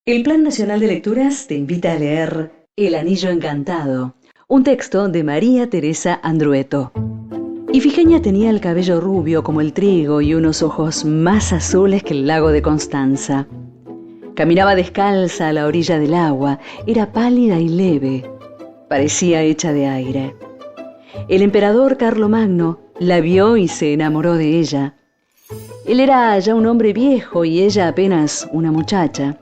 El Plan Nacional de Lecturas te invita a leer El Anillo Encantado, un texto de María Teresa Andrueto. Ifigenia tenía el cabello rubio como el trigo y unos ojos más azules que el lago de Constanza. Caminaba descalza a la orilla del agua, era pálida y leve, parecía hecha de aire. El emperador Carlomagno la vio y se enamoró de ella. Él era ya un hombre viejo y ella apenas una muchacha.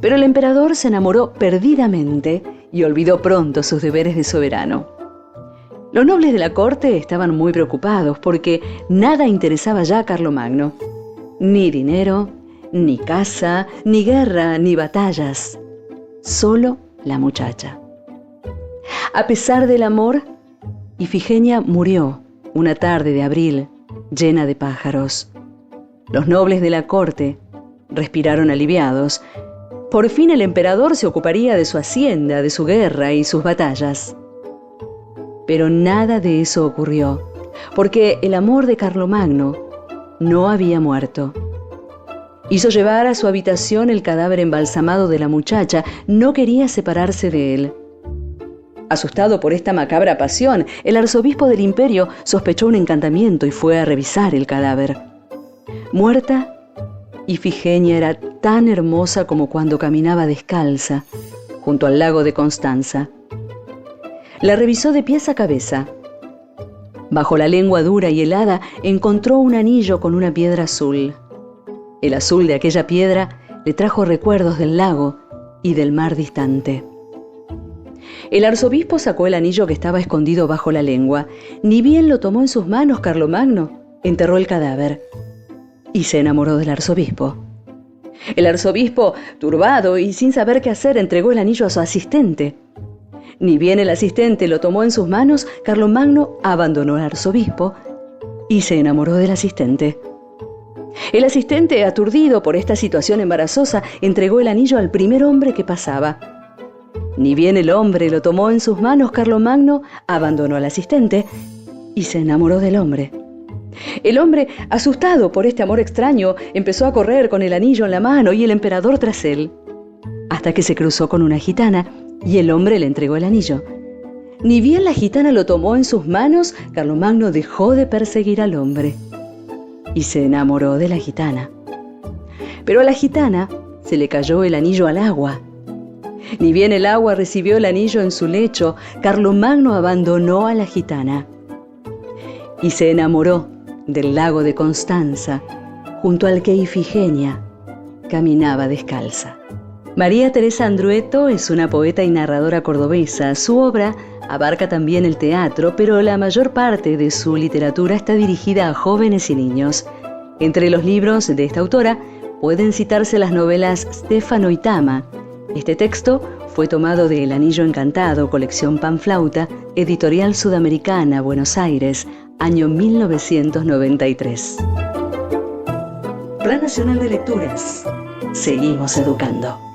Pero el emperador se enamoró perdidamente y olvidó pronto sus deberes de soberano. Los nobles de la corte estaban muy preocupados porque nada interesaba ya a Carlomagno. Ni dinero, ni casa, ni guerra, ni batallas. Solo la muchacha. A pesar del amor, Ifigenia murió una tarde de abril llena de pájaros. Los nobles de la corte respiraron aliviados. Por fin el emperador se ocuparía de su hacienda, de su guerra y sus batallas. Pero nada de eso ocurrió, porque el amor de Carlomagno no había muerto. Hizo llevar a su habitación el cadáver embalsamado de la muchacha, no quería separarse de él. Asustado por esta macabra pasión, el arzobispo del imperio sospechó un encantamiento y fue a revisar el cadáver. Muerta, Ifigenia era tan hermosa como cuando caminaba descalza junto al lago de Constanza. La revisó de pies a cabeza. Bajo la lengua dura y helada encontró un anillo con una piedra azul. El azul de aquella piedra le trajo recuerdos del lago y del mar distante. El arzobispo sacó el anillo que estaba escondido bajo la lengua. Ni bien lo tomó en sus manos Carlomagno, enterró el cadáver y se enamoró del arzobispo. El arzobispo, turbado y sin saber qué hacer, entregó el anillo a su asistente. Ni bien el asistente lo tomó en sus manos, Carlomagno abandonó al arzobispo y se enamoró del asistente. El asistente, aturdido por esta situación embarazosa, entregó el anillo al primer hombre que pasaba. Ni bien el hombre lo tomó en sus manos, Carlomagno abandonó al asistente y se enamoró del hombre. El hombre, asustado por este amor extraño, empezó a correr con el anillo en la mano y el emperador tras él, hasta que se cruzó con una gitana y el hombre le entregó el anillo. Ni bien la gitana lo tomó en sus manos, Carlomagno dejó de perseguir al hombre y se enamoró de la gitana. Pero a la gitana se le cayó el anillo al agua. Ni bien el agua recibió el anillo en su lecho, Carlomagno abandonó a la gitana y se enamoró del lago de Constanza, junto al que Ifigenia caminaba descalza. María Teresa Andrueto es una poeta y narradora cordobesa. Su obra abarca también el teatro, pero la mayor parte de su literatura está dirigida a jóvenes y niños. Entre los libros de esta autora pueden citarse las novelas Stefano y Tama. Este texto fue tomado de El Anillo Encantado, colección Panflauta, editorial Sudamericana, Buenos Aires, año 1993. Plan Nacional de Lecturas. Seguimos educando.